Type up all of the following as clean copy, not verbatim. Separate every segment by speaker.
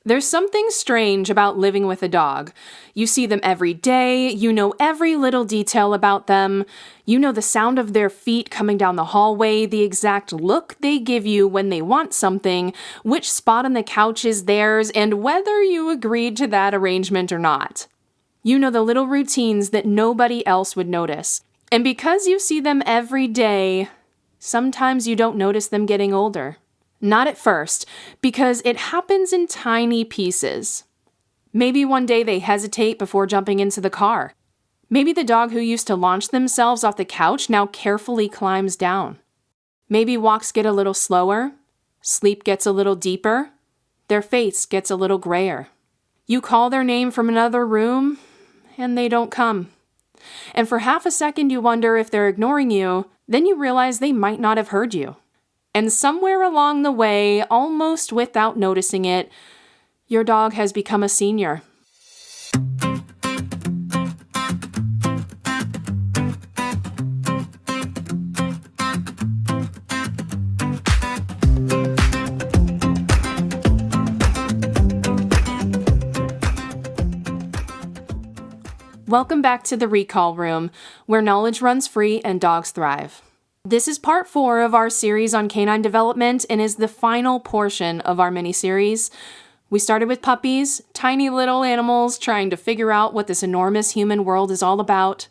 Speaker 1: There's something strange about living with a dog. You see them every day, you know every little detail about them, you know the sound of their feet coming down the hallway, the exact look they give you when they want something, which spot on the couch is theirs, and whether you agreed to that arrangement or not. You know the little routines that nobody else would notice. And because you see them every day, sometimes you don't notice them getting older. Not at first, because it happens in tiny pieces. Maybe one day they hesitate before jumping into the car. Maybe the dog who used to launch themselves off the couch now carefully climbs down. Maybe walks get a little slower, sleep gets a little deeper, their face gets a little grayer. You call their name from another room, and they don't come. And for half a second you wonder if they're ignoring you, then you realize they might not have heard you. And somewhere along the way, almost without noticing it, your dog has become a senior. Welcome back to the Recall Room, where knowledge runs free and dogs thrive. This is part 4 of our series on canine development and is the final portion of our mini-series. We started with puppies, tiny little animals trying to figure out what this enormous human world is all about.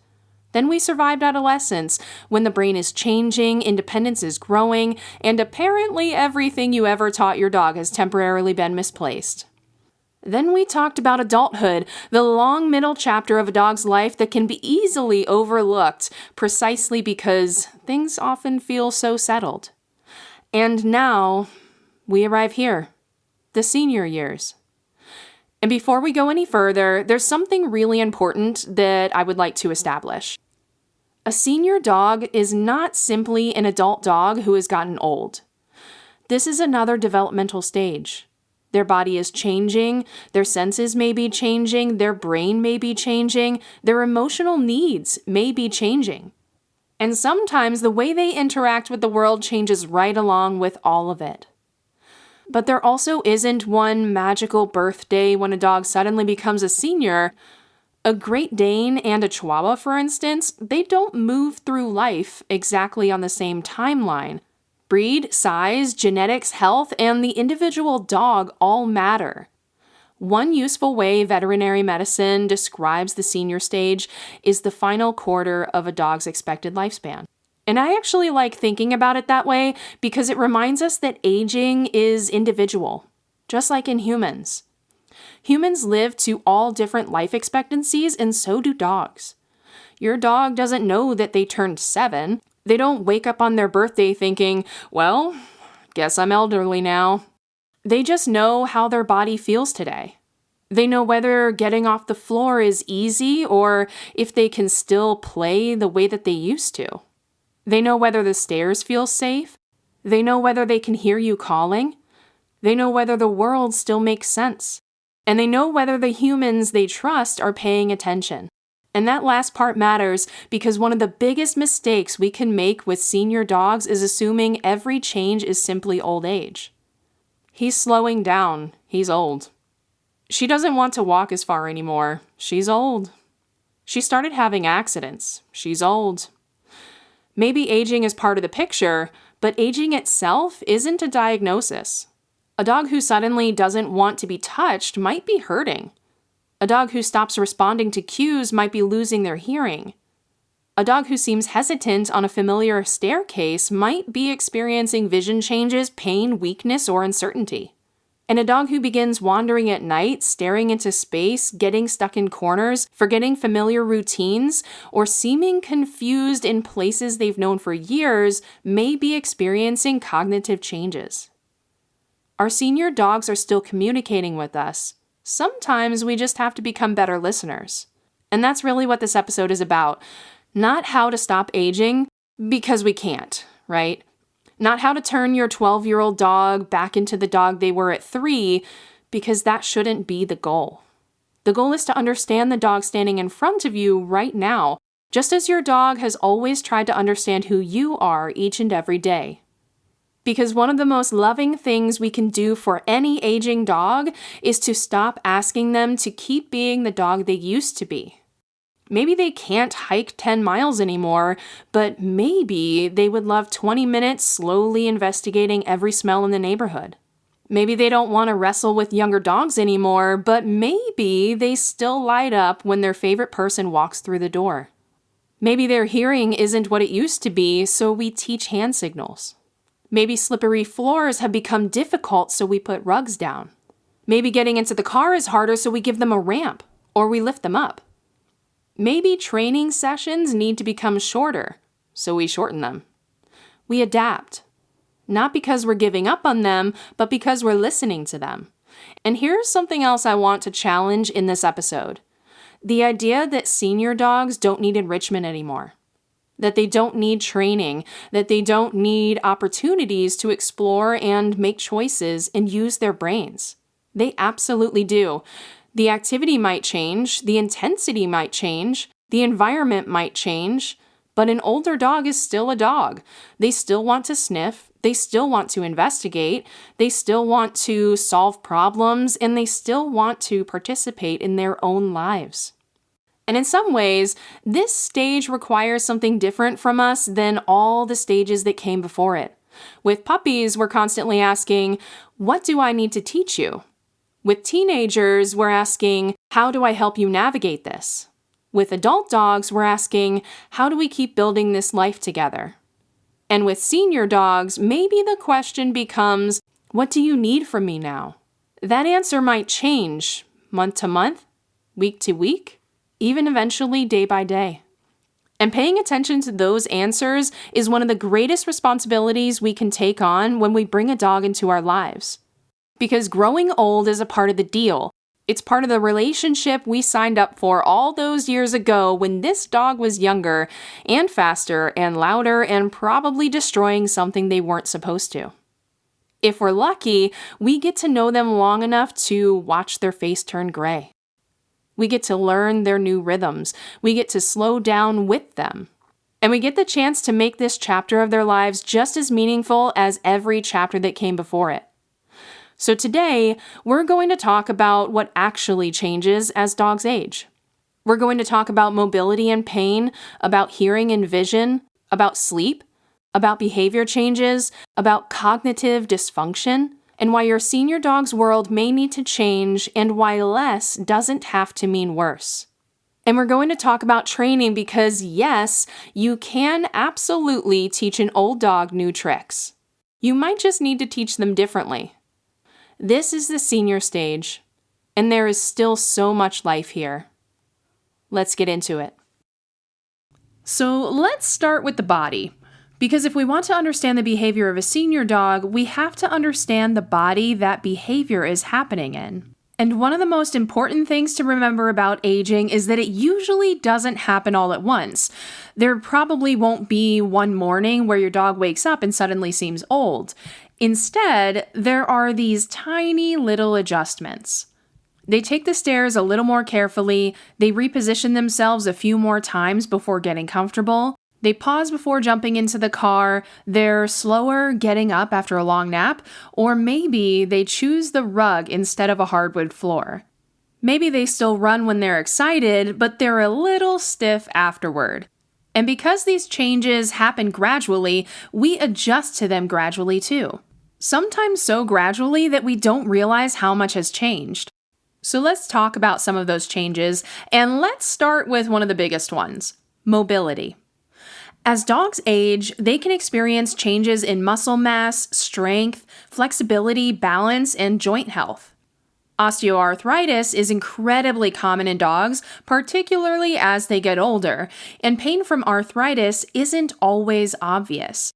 Speaker 1: Then we survived adolescence, when the brain is changing, independence is growing, and apparently everything you ever taught your dog has temporarily been misplaced. Then we talked about adulthood, the long middle chapter of a dog's life that can be easily overlooked precisely because things often feel so settled. And now we arrive here, the senior years. And before we go any further, there's something really important that I would like to establish. A senior dog is not simply an adult dog who has gotten old. This is another developmental stage. Their body is changing, their senses may be changing, their brain may be changing, their emotional needs may be changing. And sometimes the way they interact with the world changes right along with all of it. But there also isn't one magical birthday when a dog suddenly becomes a senior. A Great Dane and a Chihuahua, for instance, they don't move through life exactly on the same timeline. Breed, size, genetics, health, and the individual dog all matter. One useful way veterinary medicine describes the senior stage is the final quarter of a dog's expected lifespan. And I actually like thinking about it that way because it reminds us that aging is individual, just like in humans. Humans live to all different life expectancies, and so do dogs. Your dog doesn't know that they turned 7. They don't wake up on their birthday thinking, well, guess I'm elderly now. They just know how their body feels today. They know whether getting off the floor is easy or if they can still play the way that they used to. They know whether the stairs feel safe. They know whether they can hear you calling. They know whether the world still makes sense. And they know whether the humans they trust are paying attention. And that last part matters because one of the biggest mistakes we can make with senior dogs is assuming every change is simply old age. He's slowing down. He's old. She doesn't want to walk as far anymore. She's old. She started having accidents. She's old. Maybe aging is part of the picture, but aging itself isn't a diagnosis. A dog who suddenly doesn't want to be touched might be hurting. A dog who stops responding to cues might be losing their hearing. A dog who seems hesitant on a familiar staircase might be experiencing vision changes, pain, weakness, or uncertainty. And a dog who begins wandering at night, staring into space, getting stuck in corners, forgetting familiar routines, or seeming confused in places they've known for years may be experiencing cognitive changes. Our senior dogs are still communicating with us. Sometimes we just have to become better listeners. And that's really what this episode is about. Not how to stop aging, because we can't, right? Not how to turn your 12-year-old dog back into the dog they were at 3, because that shouldn't be the goal. The goal is to understand the dog standing in front of you right now, just as your dog has always tried to understand who you are each and every day. Because one of the most loving things we can do for any aging dog is to stop asking them to keep being the dog they used to be. Maybe they can't hike 10 miles anymore, but maybe they would love 20 minutes slowly investigating every smell in the neighborhood. Maybe they don't want to wrestle with younger dogs anymore, but maybe they still light up when their favorite person walks through the door. Maybe their hearing isn't what it used to be, so we teach hand signals. Maybe slippery floors have become difficult, so we put rugs down. Maybe getting into the car is harder, so we give them a ramp, or we lift them up. Maybe training sessions need to become shorter, so we shorten them. We adapt. Not because we're giving up on them, but because we're listening to them. And here's something else I want to challenge in this episode. The idea that senior dogs don't need enrichment anymore. That they don't need training, that they don't need opportunities to explore and make choices and use their brains. They absolutely do. The activity might change, the intensity might change, the environment might change, but an older dog is still a dog. They still want to sniff, they still want to investigate, they still want to solve problems, and they still want to participate in their own lives. And in some ways, this stage requires something different from us than all the stages that came before it. With puppies, we're constantly asking, what do I need to teach you? With teenagers, we're asking, how do I help you navigate this? With adult dogs, we're asking, how do we keep building this life together? And with senior dogs, maybe the question becomes, what do you need from me now? That answer might change month to month, week to week, even eventually day by day. And paying attention to those answers is one of the greatest responsibilities we can take on when we bring a dog into our lives. Because growing old is a part of the deal. It's part of the relationship we signed up for all those years ago when this dog was younger and faster and louder and probably destroying something they weren't supposed to. If we're lucky, we get to know them long enough to watch their face turn gray. We get to learn their new rhythms. We get to slow down with them. And we get the chance to make this chapter of their lives just as meaningful as every chapter that came before it. So today, we're going to talk about what actually changes as dogs age. We're going to talk about mobility and pain, about hearing and vision, about sleep, about behavior changes, about cognitive dysfunction, and why your senior dog's world may need to change and why less doesn't have to mean worse. And we're going to talk about training because, yes, you can absolutely teach an old dog new tricks. You might just need to teach them differently. This is the senior stage, and there is still so much life here. Let's get into it. So let's start with the body, because if we want to understand the behavior of a senior dog, we have to understand the body that behavior is happening in. And one of the most important things to remember about aging is that it usually doesn't happen all at once. There probably won't be one morning where your dog wakes up and suddenly seems old. Instead, there are these tiny little adjustments. They take the stairs a little more carefully, they reposition themselves a few more times before getting comfortable, they pause before jumping into the car, they're slower getting up after a long nap, or maybe they choose the rug instead of a hardwood floor. Maybe they still run when they're excited, but they're a little stiff afterward. And because these changes happen gradually, we adjust to them gradually too. Sometimes so gradually that we don't realize how much has changed. So let's talk about some of those changes, and let's start with one of the biggest ones, mobility. As dogs age, they can experience changes in muscle mass, strength, flexibility, balance, and joint health. Osteoarthritis is incredibly common in dogs, particularly as they get older, and pain from arthritis isn't always obvious,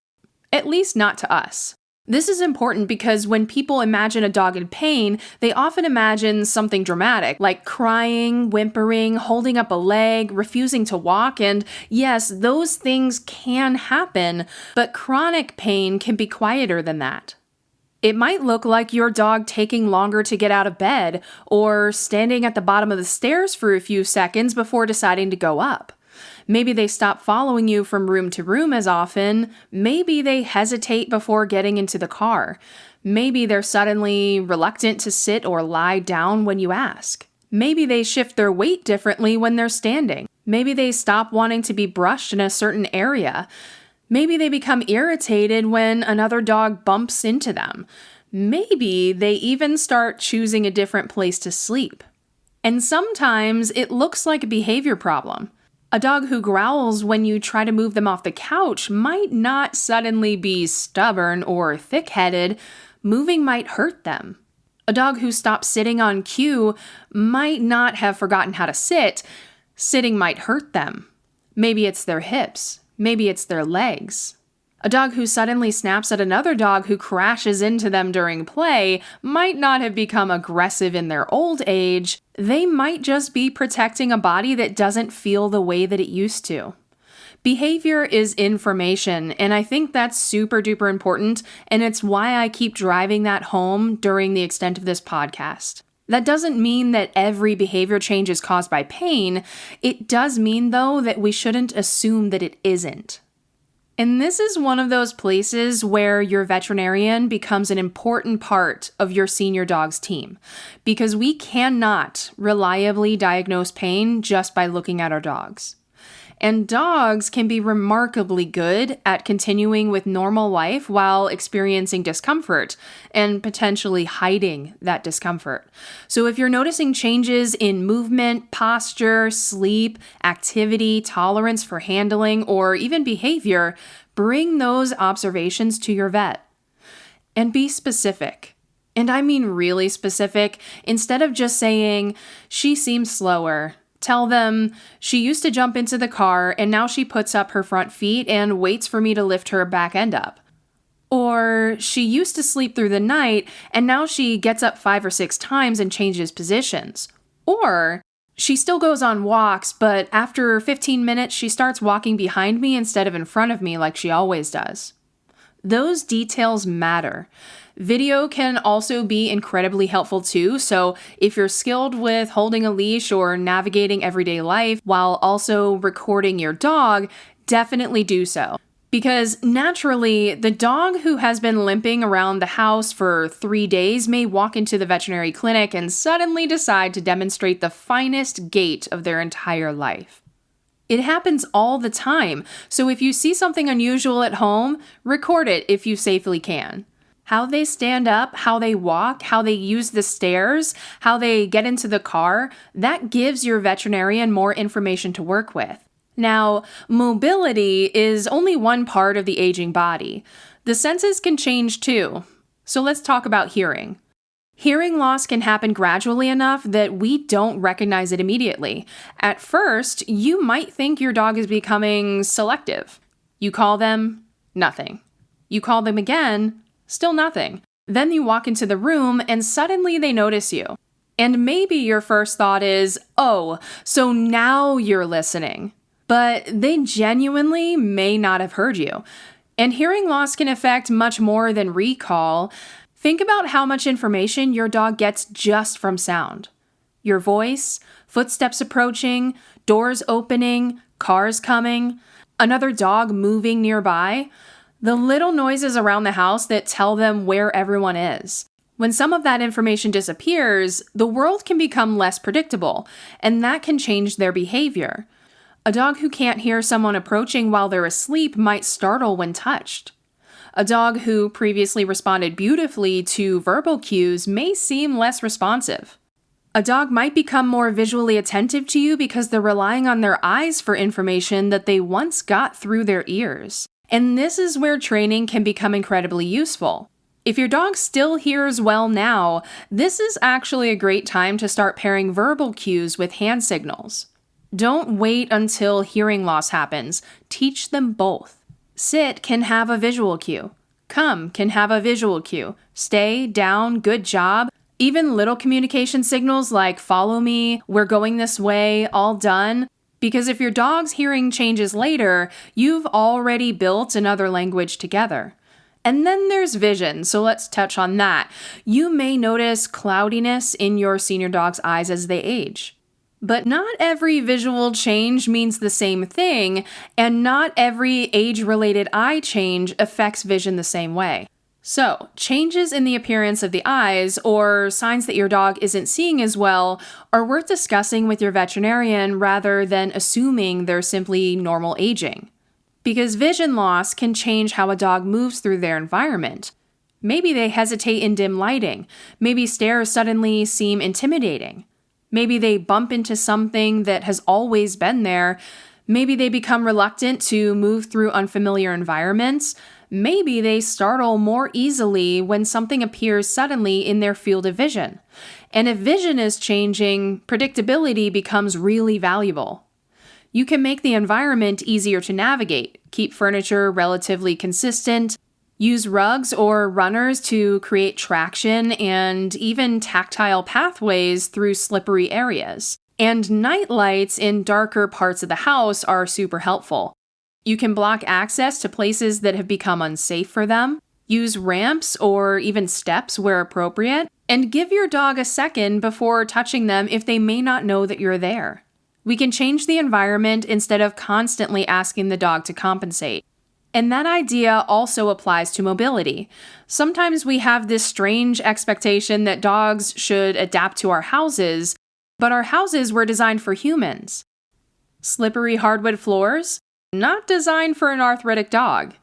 Speaker 1: at least not to us. This is important because when people imagine a dog in pain, they often imagine something dramatic, like crying, whimpering, holding up a leg, refusing to walk, and yes, those things can happen, but chronic pain can be quieter than that. It might look like your dog taking longer to get out of bed, or standing at the bottom of the stairs for a few seconds before deciding to go up. Maybe they stop following you from room to room as often. Maybe they hesitate before getting into the car. Maybe they're suddenly reluctant to sit or lie down when you ask. Maybe they shift their weight differently when they're standing. Maybe they stop wanting to be brushed in a certain area. Maybe they become irritated when another dog bumps into them. Maybe they even start choosing a different place to sleep. And sometimes it looks like a behavior problem. A dog who growls when you try to move them off the couch might not suddenly be stubborn or thick-headed. Moving might hurt them. A dog who stops sitting on cue might not have forgotten how to sit. Sitting might hurt them. Maybe it's their hips. Maybe it's their legs. A dog who suddenly snaps at another dog who crashes into them during play might not have become aggressive in their old age. They might just be protecting a body that doesn't feel the way that it used to. Behavior is information, and I think that's super duper important, and it's why I keep driving that home during the extent of this podcast. That doesn't mean that every behavior change is caused by pain. It does mean, though, that we shouldn't assume that it isn't. And this is one of those places where your veterinarian becomes an important part of your senior dog's team, because we cannot reliably diagnose pain just by looking at our dogs. And dogs can be remarkably good at continuing with normal life while experiencing discomfort and potentially hiding that discomfort. So if you're noticing changes in movement, posture, sleep, activity, tolerance for handling, or even behavior, bring those observations to your vet. And be specific. And I mean really specific. Instead of just saying, "She seems slower," tell them, "She used to jump into the car and now she puts up her front feet and waits for me to lift her back end up." Or, "She used to sleep through the night and now she gets up 5 or 6 times and changes positions." Or, "She still goes on walks, but after 15 minutes she starts walking behind me instead of in front of me like she always does." Those details matter. Video can also be incredibly helpful too, so if you're skilled with holding a leash or navigating everyday life while also recording your dog, definitely do so. Because naturally, the dog who has been limping around the house for 3 days may walk into the veterinary clinic and suddenly decide to demonstrate the finest gait of their entire life. It happens all the time, so if you see something unusual at home, record it if you safely can. How they stand up, how they walk, how they use the stairs, how they get into the car, that gives your veterinarian more information to work with. Now, mobility is only one part of the aging body. The senses can change too. So let's talk about hearing. Hearing loss can happen gradually enough that we don't recognize it immediately. At first, you might think your dog is becoming selective. You call them, nothing. You call them again, still nothing. Then you walk into the room and suddenly they notice you. And maybe your first thought is, "Oh, so now you're listening." But they genuinely may not have heard you. And hearing loss can affect much more than recall. Think about how much information your dog gets just from sound. Your voice, footsteps approaching, doors opening, cars coming, another dog moving nearby. The little noises around the house that tell them where everyone is. When some of that information disappears, the world can become less predictable, and that can change their behavior. A dog who can't hear someone approaching while they're asleep might startle when touched. A dog who previously responded beautifully to verbal cues may seem less responsive. A dog might become more visually attentive to you because they're relying on their eyes for information that they once got through their ears. And this is where training can become incredibly useful. If your dog still hears well now, this is actually a great time to start pairing verbal cues with hand signals. Don't wait until hearing loss happens. Teach them both. Sit can have a visual cue. Come can have a visual cue. Stay, down, good job. Even little communication signals like follow me, we're going this way, all done. Because if your dog's hearing changes later, you've already built another language together. And then there's vision, so let's touch on that. You may notice cloudiness in your senior dog's eyes as they age. But not every visual change means the same thing, and not every age-related eye change affects vision the same way. So, changes in the appearance of the eyes, or signs that your dog isn't seeing as well, are worth discussing with your veterinarian rather than assuming they're simply normal aging. Because vision loss can change how a dog moves through their environment. Maybe they hesitate in dim lighting. Maybe stairs suddenly seem intimidating. Maybe they bump into something that has always been there. Maybe they become reluctant to move through unfamiliar environments. Maybe they startle more easily when something appears suddenly in their field of vision. And if vision is changing, predictability becomes really valuable. You can make the environment easier to navigate, keep furniture relatively consistent, use rugs or runners to create traction and even tactile pathways through slippery areas. And night lights in darker parts of the house are super helpful. You can block access to places that have become unsafe for them, use ramps or even steps where appropriate, and give your dog a second before touching them if they may not know that you're there. We can change the environment instead of constantly asking the dog to compensate. And that idea also applies to mobility. Sometimes we have this strange expectation that dogs should adapt to our houses, but our houses were designed for humans. Slippery hardwood floors? Not designed for an arthritic dog.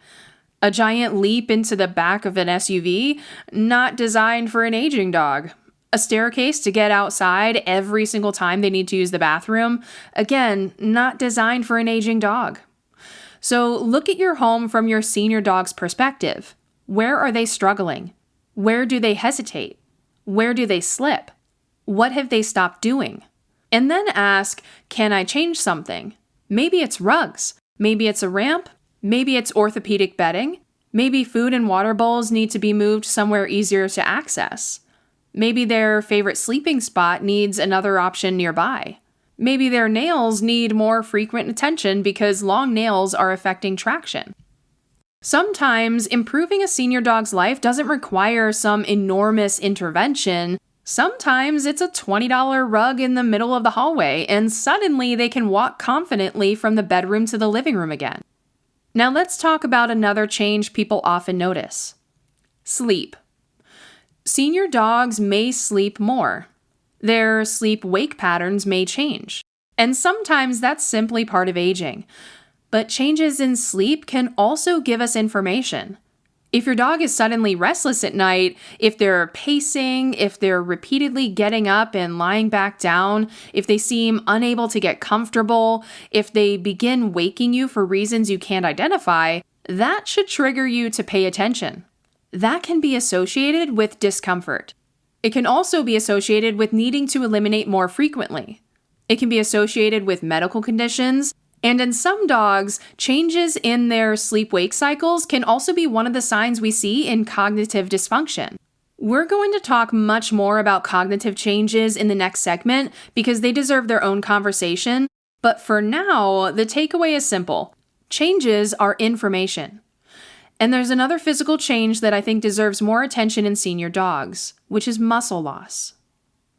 Speaker 1: A giant leap into the back of an SUV? Not designed for an aging dog. A staircase to get outside every single time they need to use the bathroom? Again, not designed for an aging dog. So look at your home from your senior dog's perspective. Where are they struggling? Where do they hesitate? Where do they slip? What have they stopped doing? And then ask, can I change something? Maybe it's rugs. Maybe it's a ramp. Maybe it's orthopedic bedding. Maybe food and water bowls need to be moved somewhere easier to access. Maybe their favorite sleeping spot needs another option nearby. Maybe their nails need more frequent attention because long nails are affecting traction. Sometimes improving a senior dog's life doesn't require some enormous intervention. Sometimes it's a $20 rug in the middle of the hallway, and suddenly they can walk confidently from the bedroom to the living room again. Now let's talk about another change people often notice. Sleep. Senior dogs may sleep more. Their sleep-wake patterns may change. And sometimes that's simply part of aging. But changes in sleep can also give us information. If your dog is suddenly restless at night, if they're pacing, if they're repeatedly getting up and lying back down, if they seem unable to get comfortable, if they begin waking you for reasons you can't identify, that should trigger you to pay attention. That can be associated with discomfort. It can also be associated with needing to eliminate more frequently. It can be associated with medical conditions, and in some dogs, changes in their sleep-wake cycles can also be one of the signs we see in cognitive dysfunction. We're going to talk much more about cognitive changes in the next segment because they deserve their own conversation, but for now, the takeaway is simple. Changes are information. And there's another physical change that I think deserves more attention in senior dogs, which is muscle loss.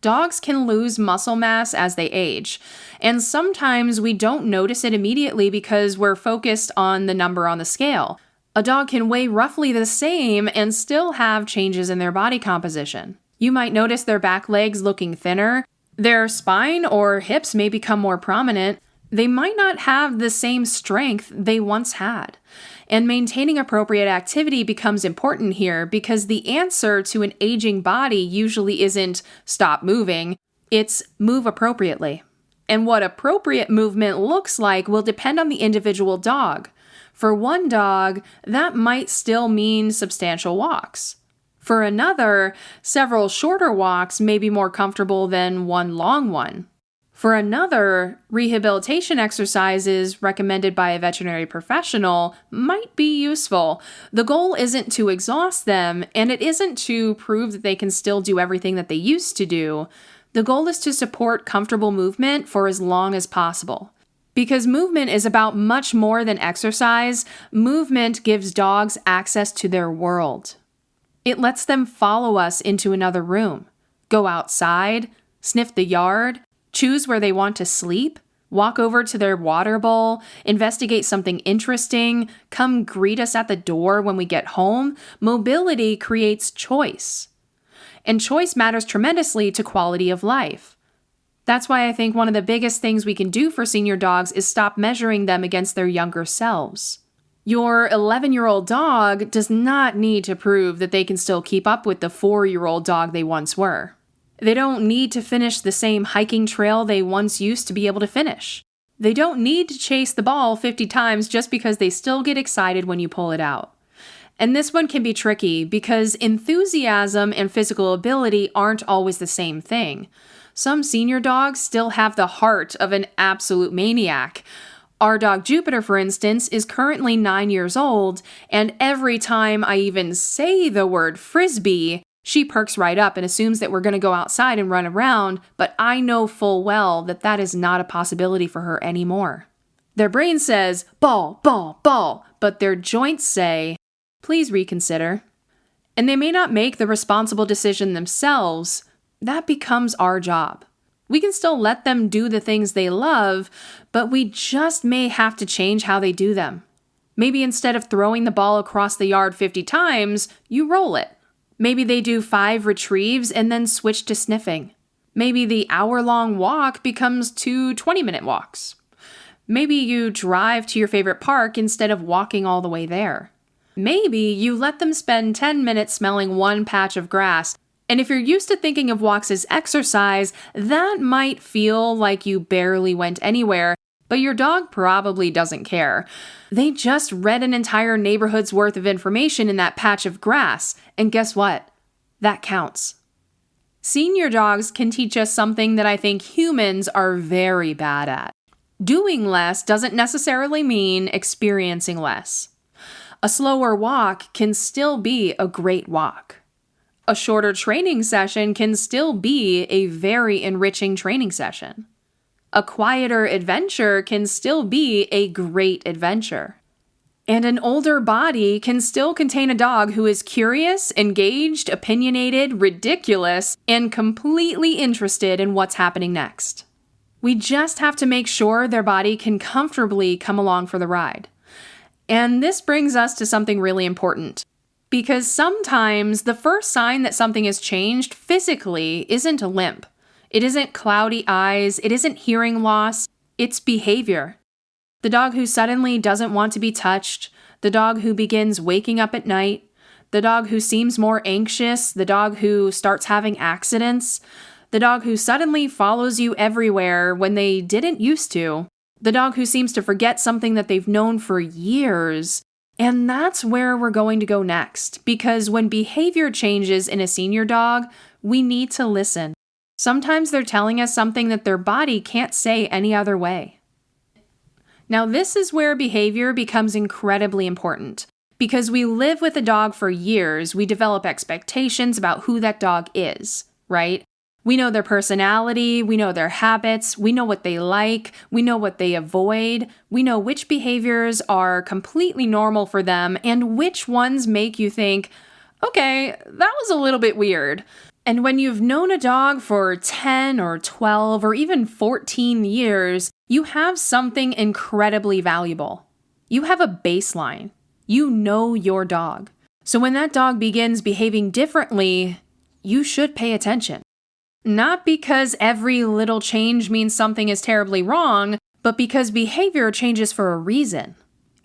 Speaker 1: Dogs can lose muscle mass as they age, and sometimes we don't notice it immediately because we're focused on the number on the scale. A dog can weigh roughly the same and still have changes in their body composition. You might notice their back legs looking thinner, their spine or hips may become more prominent, they might not have the same strength they once had. And maintaining appropriate activity becomes important here because the answer to an aging body usually isn't stop moving, it's move appropriately. And what appropriate movement looks like will depend on the individual dog. For one dog, that might still mean substantial walks. For another, several shorter walks may be more comfortable than one long one. For another, rehabilitation exercises recommended by a veterinary professional might be useful. The goal isn't to exhaust them, and it isn't to prove that they can still do everything that they used to do. The goal is to support comfortable movement for as long as possible. Because movement is about much more than exercise, movement gives dogs access to their world. It lets them follow us into another room, go outside, sniff the yard, choose where they want to sleep, walk over to their water bowl, investigate something interesting, come greet us at the door when we get home. Mobility creates choice. And choice matters tremendously to quality of life. That's why I think one of the biggest things we can do for senior dogs is stop measuring them against their younger selves. Your 11-year-old dog does not need to prove that they can still keep up with the 4-year-old dog they once were. They don't need to finish the same hiking trail they once used to be able to finish. They don't need to chase the ball 50 times just because they still get excited when you pull it out. And this one can be tricky because enthusiasm and physical ability aren't always the same thing. Some senior dogs still have the heart of an absolute maniac. Our dog Jupiter, for instance, is currently 9 years old, and every time I even say the word frisbee, she perks right up and assumes that we're going to go outside and run around, but I know full well that that is not a possibility for her anymore. Their brain says, ball, ball, ball, but their joints say, please reconsider. And they may not make the responsible decision themselves. That becomes our job. We can still let them do the things they love, but we just may have to change how they do them. Maybe instead of throwing the ball across the yard 50 times, you roll it. Maybe they do 5 retrieves and then switch to sniffing. Maybe the hour-long walk becomes 2 20-minute walks. Maybe you drive to your favorite park instead of walking all the way there. Maybe you let them spend 10 minutes smelling one patch of grass. And if you're used to thinking of walks as exercise, that might feel like you barely went anywhere, but your dog probably doesn't care. They just read an entire neighborhood's worth of information in that patch of grass, and guess what? That counts. Senior dogs can teach us something that I think humans are very bad at. Doing less doesn't necessarily mean experiencing less. A slower walk can still be a great walk. A shorter training session can still be a very enriching training session. A quieter adventure can still be a great adventure. And an older body can still contain a dog who is curious, engaged, opinionated, ridiculous, and completely interested in what's happening next. We just have to make sure their body can comfortably come along for the ride. And this brings us to something really important. Because sometimes the first sign that something has changed physically isn't a limp. It isn't cloudy eyes. It isn't hearing loss. It's behavior. The dog who suddenly doesn't want to be touched. The dog who begins waking up at night. The dog who seems more anxious. The dog who starts having accidents. The dog who suddenly follows you everywhere when they didn't used to. The dog who seems to forget something that they've known for years. And that's where we're going to go next, because when behavior changes in a senior dog, we need to listen. Sometimes they're telling us something that their body can't say any other way. Now, this is where behavior becomes incredibly important. Because we live with a dog for years, we develop expectations about who that dog is, right? We know their personality, we know their habits, we know what they like, we know what they avoid, we know which behaviors are completely normal for them and which ones make you think, okay, that was a little bit weird. And when you've known a dog for 10 or 12 or even 14 years, you have something incredibly valuable. You have a baseline. You know your dog. So when that dog begins behaving differently, you should pay attention. Not because every little change means something is terribly wrong, but because behavior changes for a reason.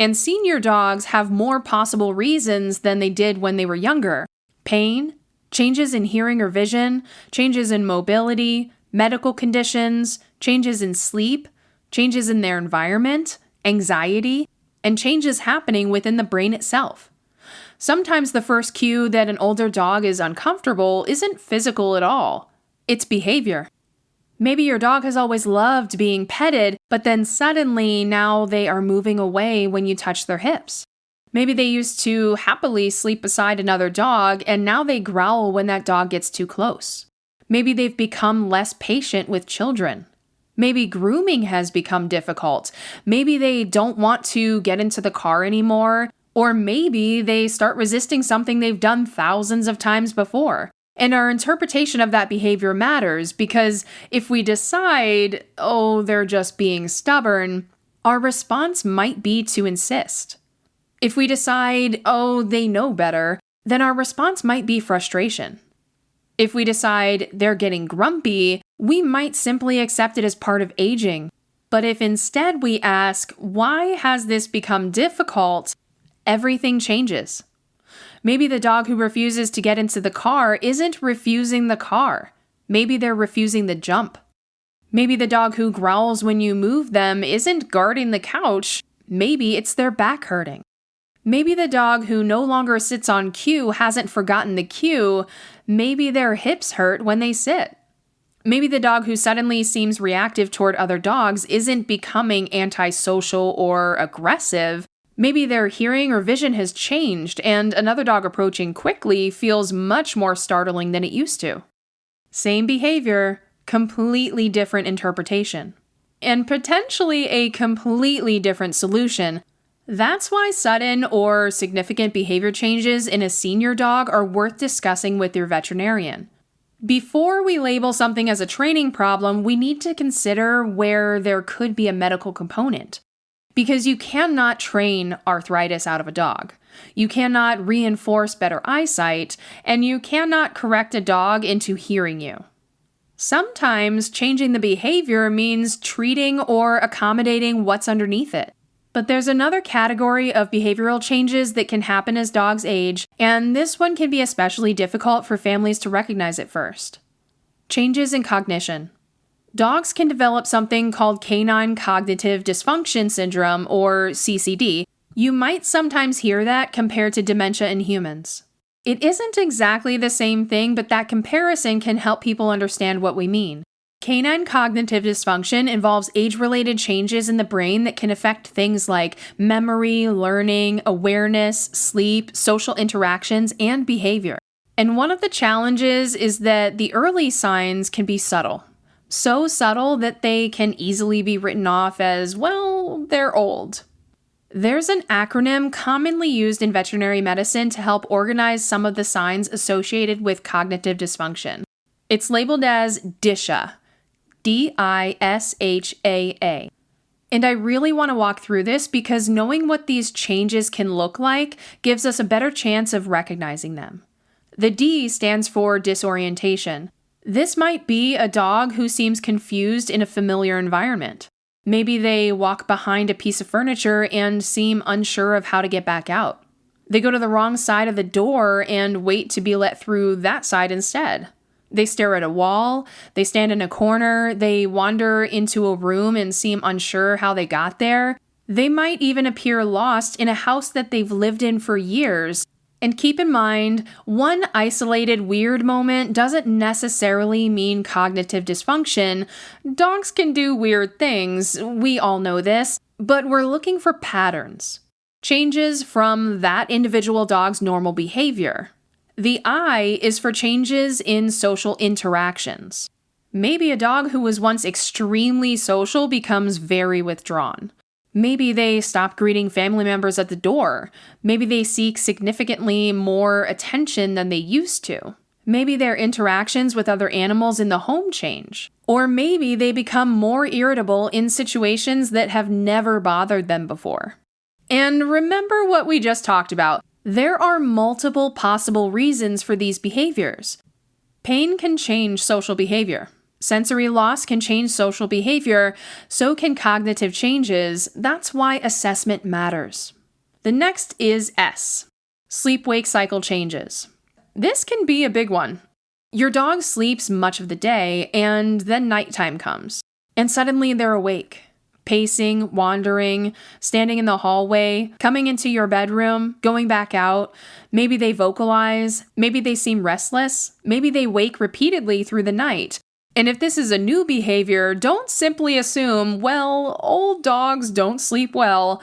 Speaker 1: And senior dogs have more possible reasons than they did when they were younger. Pain, changes in hearing or vision, changes in mobility, medical conditions, changes in sleep, changes in their environment, anxiety, and changes happening within the brain itself. Sometimes the first cue that an older dog is uncomfortable isn't physical at all. It's behavior. Maybe your dog has always loved being petted, but then suddenly now they are moving away when you touch their hips. Maybe they used to happily sleep beside another dog, and now they growl when that dog gets too close. Maybe they've become less patient with children. Maybe grooming has become difficult. Maybe they don't want to get into the car anymore, or maybe they start resisting something they've done thousands of times before. And our interpretation of that behavior matters because if we decide, oh, they're just being stubborn, our response might be to insist. If we decide, oh, they know better, then our response might be frustration. If we decide they're getting grumpy, we might simply accept it as part of aging. But if instead we ask, why has this become difficult? Everything changes. Maybe the dog who refuses to get into the car isn't refusing the car. Maybe they're refusing the jump. Maybe the dog who growls when you move them isn't guarding the couch. Maybe it's their back hurting. Maybe the dog who no longer sits on cue hasn't forgotten the cue. Maybe their hips hurt when they sit. Maybe the dog who suddenly seems reactive toward other dogs isn't becoming antisocial or aggressive. Maybe their hearing or vision has changed, and another dog approaching quickly feels much more startling than it used to. Same behavior, completely different interpretation. And potentially a completely different solution. That's why sudden or significant behavior changes in a senior dog are worth discussing with your veterinarian. Before we label something as a training problem, we need to consider where there could be a medical component. Because you cannot train arthritis out of a dog. You cannot reinforce better eyesight, and you cannot correct a dog into hearing you. Sometimes changing the behavior means treating or accommodating what's underneath it. But there's another category of behavioral changes that can happen as dogs age, and this one can be especially difficult for families to recognize at first. Changes in cognition. Dogs can develop something called canine cognitive dysfunction syndrome, or CCD. You might sometimes hear that compared to dementia in humans. It isn't exactly the same thing, but that comparison can help people understand what we mean. Canine cognitive dysfunction involves age-related changes in the brain that can affect things like memory, learning, awareness, sleep, social interactions, and behavior. And one of the challenges is that the early signs can be subtle. So subtle that they can easily be written off as, well, they're old. There's an acronym commonly used in veterinary medicine to help organize some of the signs associated with cognitive dysfunction. It's labeled as DISHA, D-I-S-H-A-A. And I really want to walk through this because knowing what these changes can look like gives us a better chance of recognizing them. The D stands for disorientation. This might be a dog who seems confused in a familiar environment. Maybe they walk behind a piece of furniture and seem unsure of how to get back out. They go to the wrong side of the door and wait to be let through that side instead. They stare at a wall, they stand in a corner, they wander into a room and seem unsure how they got there. They might even appear lost in a house that they've lived in for years. And keep in mind, one isolated weird moment doesn't necessarily mean cognitive dysfunction. Dogs can do weird things, we all know this, but we're looking for patterns. Changes from that individual dog's normal behavior. The I is for changes in social interactions. Maybe a dog who was once extremely social becomes very withdrawn. Maybe they stop greeting family members at the door. Maybe they seek significantly more attention than they used to. Maybe their interactions with other animals in the home change. Or maybe they become more irritable in situations that have never bothered them before. And remember what we just talked about. There are multiple possible reasons for these behaviors. Pain can change social behavior. Sensory loss can change social behavior, so can cognitive changes. That's why assessment matters. The next is S, sleep-wake cycle changes. This can be a big one. Your dog sleeps much of the day, and then nighttime comes, and suddenly they're awake, pacing, wandering, standing in the hallway, coming into your bedroom, going back out. Maybe they vocalize, maybe they seem restless, maybe they wake repeatedly through the night. And if this is a new behavior, don't simply assume, well, old dogs don't sleep well.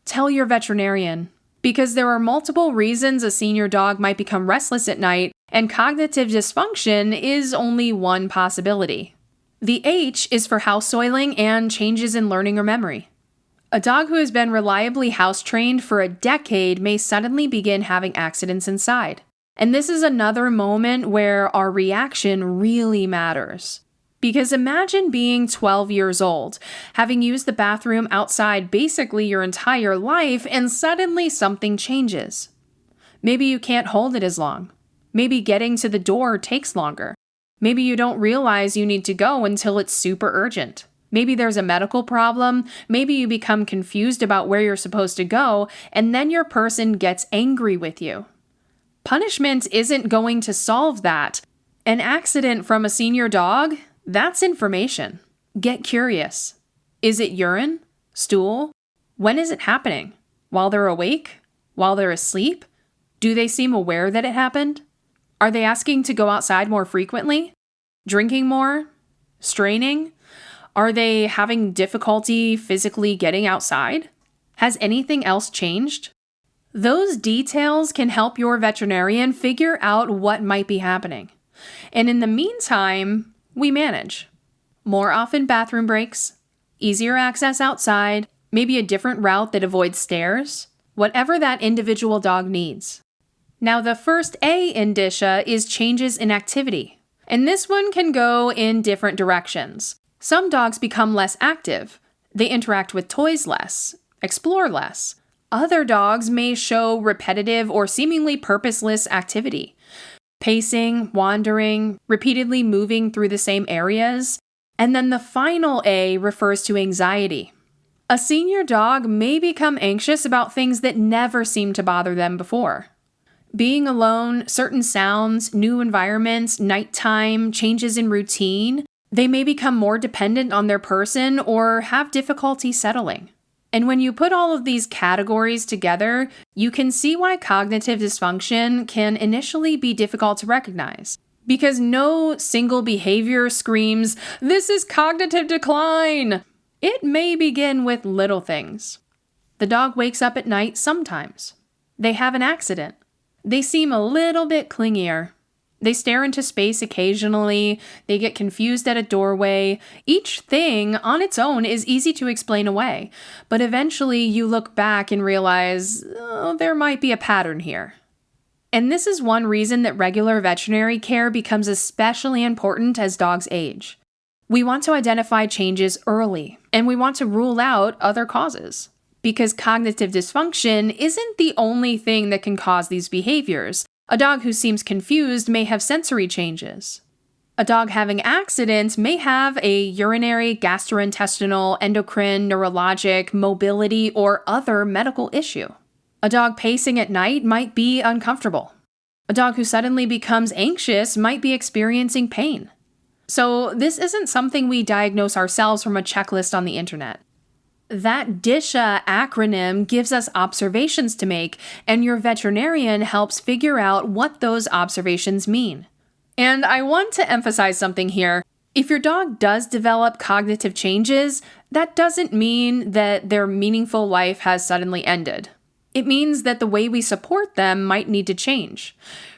Speaker 1: Tell your veterinarian. Because there are multiple reasons a senior dog might become restless at night, and cognitive dysfunction is only one possibility. The H is for house soiling and changes in learning or memory. A dog who has been reliably house trained for a decade may suddenly begin having accidents inside. And this is another moment where our reaction really matters. Because imagine being 12 years old, having used the bathroom outside basically your entire life, and suddenly something changes. Maybe you can't hold it as long. Maybe getting to the door takes longer. Maybe you don't realize you need to go until it's super urgent. Maybe there's a medical problem. Maybe you become confused about where you're supposed to go, and then your person gets angry with you. Punishment isn't going to solve that. An accident from a senior dog? That's information. Get curious. Is it urine? Stool? When is it happening? While they're awake? While they're asleep? Do they seem aware that it happened? Are they asking to go outside more frequently? Drinking more? Straining? Are they having difficulty physically getting outside? Has anything else changed? Those details can help your veterinarian figure out what might be happening. And in the meantime, we manage. More often bathroom breaks, easier access outside, maybe a different route that avoids stairs, whatever that individual dog needs. Now, the first A indicia is changes in activity. And this one can go in different directions. Some dogs become less active. They interact with toys less, explore less. Other dogs may show repetitive or seemingly purposeless activity. Pacing, wandering, repeatedly moving through the same areas. And then the final A refers to anxiety. A senior dog may become anxious about things that never seemed to bother them before. Being alone, certain sounds, new environments, nighttime, changes in routine, they may become more dependent on their person or have difficulty settling. And when you put all of these categories together, you can see why cognitive dysfunction can initially be difficult to recognize. Because no single behavior screams, "This is cognitive decline!" It may begin with little things. The dog wakes up at night sometimes. They have an accident. They seem a little bit clingier. They stare into space occasionally. They get confused at a doorway. Each thing on its own is easy to explain away. But eventually you look back and realize, oh, there might be a pattern here. And this is one reason that regular veterinary care becomes especially important as dogs age. We want to identify changes early, and we want to rule out other causes. Because cognitive dysfunction isn't the only thing that can cause these behaviors. A dog who seems confused may have sensory changes. A dog having accidents may have a urinary, gastrointestinal, endocrine, neurologic, mobility, or other medical issue. A dog pacing at night might be uncomfortable. A dog who suddenly becomes anxious might be experiencing pain. So this isn't something we diagnose ourselves from a checklist on the internet. That DISHA acronym gives us observations to make, and your veterinarian helps figure out what those observations mean. And I want to emphasize something here. If your dog does develop cognitive changes, that doesn't mean that their meaningful life has suddenly ended. It means that the way we support them might need to change.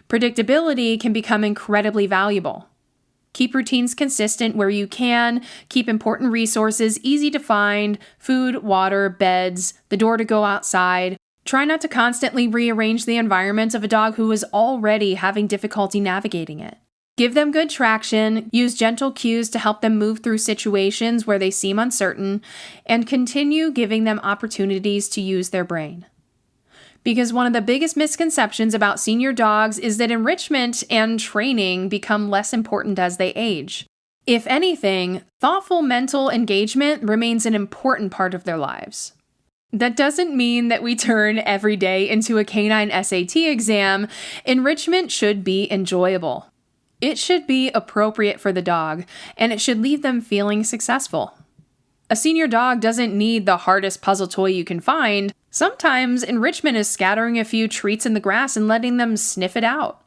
Speaker 1: Predictability can become incredibly valuable. Keep routines consistent where you can. Keep important resources easy to find: food, water, beds, the door to go outside. Try not to constantly rearrange the environment of a dog who is already having difficulty navigating it. Give them good traction, use gentle cues to help them move through situations where they seem uncertain, and continue giving them opportunities to use their brain. Because one of the biggest misconceptions about senior dogs is that enrichment and training become less important as they age. If anything, thoughtful mental engagement remains an important part of their lives. That doesn't mean that we turn every day into a canine SAT exam. Enrichment should be enjoyable. It should be appropriate for the dog, and it should leave them feeling successful. A senior dog doesn't need the hardest puzzle toy you can find. Sometimes enrichment is scattering a few treats in the grass and letting them sniff it out.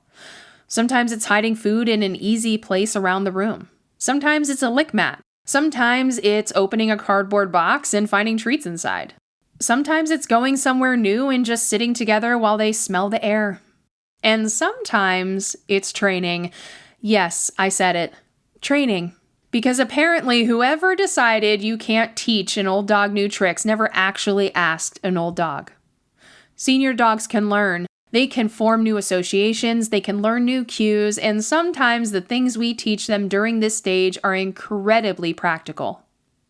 Speaker 1: Sometimes it's hiding food in an easy place around the room. Sometimes it's a lick mat. Sometimes it's opening a cardboard box and finding treats inside. Sometimes it's going somewhere new and just sitting together while they smell the air. And sometimes it's training. Yes, I said it. Training. Because apparently whoever decided you can't teach an old dog new tricks never actually asked an old dog. Senior dogs can learn. They can form new associations, they can learn new cues, and sometimes the things we teach them during this stage are incredibly practical.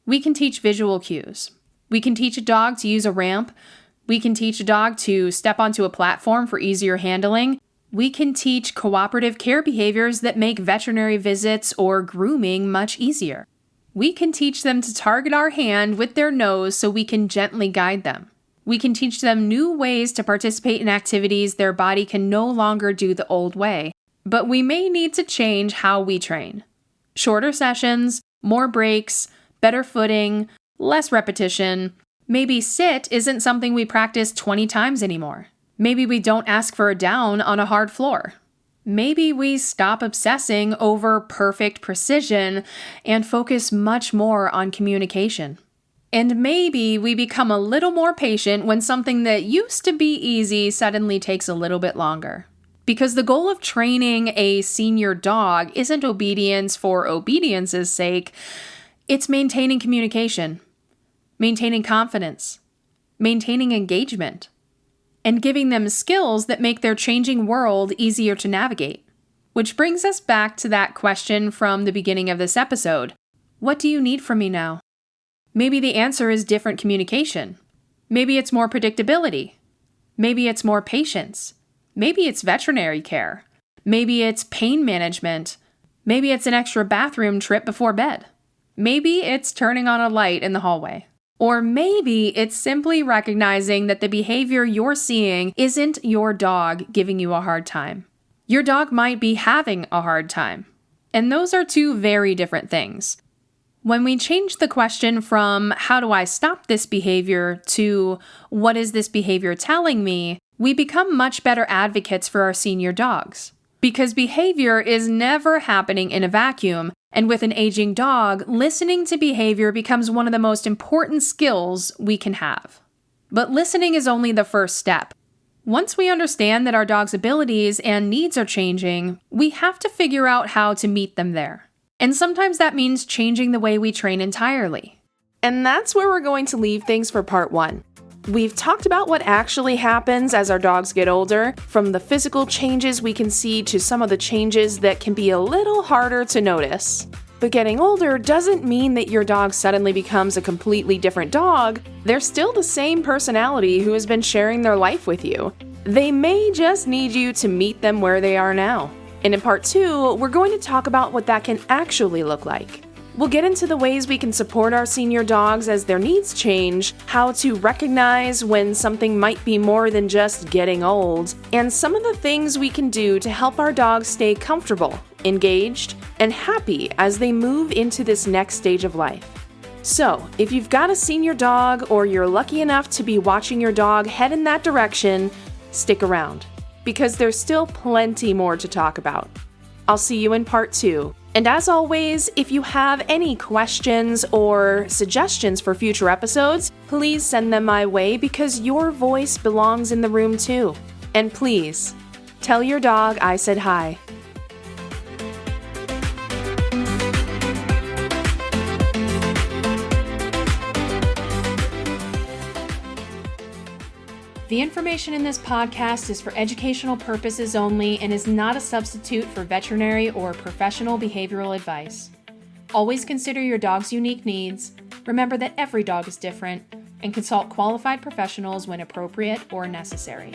Speaker 1: We can teach visual cues. We can teach a dog to use a ramp. We can teach a dog to step onto a platform for easier handling. We can teach cooperative care behaviors that make veterinary visits or grooming much easier. We can teach them to target our hand with their nose so we can gently guide them. We can teach them new ways to participate in activities their body can no longer do the old way. But we may need to change how we train. Shorter sessions, more breaks, better footing, less repetition. Maybe sit isn't something we practice 20 times anymore. Maybe we don't ask for a down on a hard floor. Maybe we stop obsessing over perfect precision and focus much more on communication. And maybe we become a little more patient when something that used to be easy suddenly takes a little bit longer. Because the goal of training a senior dog isn't obedience for obedience's sake, it's maintaining communication, maintaining confidence, maintaining engagement, and giving them skills that make their changing world easier to navigate. Which brings us back to that question from the beginning of this episode. What do you need from me now? Maybe the answer is different communication. Maybe it's more predictability. Maybe it's more patience. Maybe it's veterinary care. Maybe it's pain management. Maybe it's an extra bathroom trip before bed. Maybe it's turning on a light in the hallway. Or maybe it's simply recognizing that the behavior you're seeing isn't your dog giving you a hard time. Your dog might be having a hard time. And those are two very different things. When we change the question from how do I stop this behavior to what is this behavior telling me, we become much better advocates for our senior dogs. Because behavior is never happening in a vacuum, and with an aging dog, listening to behavior becomes one of the most important skills we can have. But listening is only the first step. Once we understand that our dog's abilities and needs are changing, we have to figure out how to meet them there. And sometimes that means changing the way we train entirely. And that's where we're going to leave things for part 1. We've talked about what actually happens as our dogs get older, from the physical changes we can see to some of the changes that can be a little harder to notice. But getting older doesn't mean that your dog suddenly becomes a completely different dog. They're still the same personality who has been sharing their life with you. They may just need you to meet them where they are now. And in part 2, we're going to talk about what that can actually look like. We'll get into the ways we can support our senior dogs as their needs change, how to recognize when something might be more than just getting old, and some of the things we can do to help our dogs stay comfortable, engaged, and happy as they move into this next stage of life. So, if you've got a senior dog or you're lucky enough to be watching your dog head in that direction, stick around, because there's still plenty more to talk about. I'll see you in part 2. And as always, if you have any questions or suggestions for future episodes, please send them my way because your voice belongs in the room too. And please, tell your dog I said hi. The information in this podcast is for educational purposes only and is not a substitute for veterinary or professional behavioral advice. Always consider your dog's unique needs, remember that every dog is different, and consult qualified professionals when appropriate or necessary.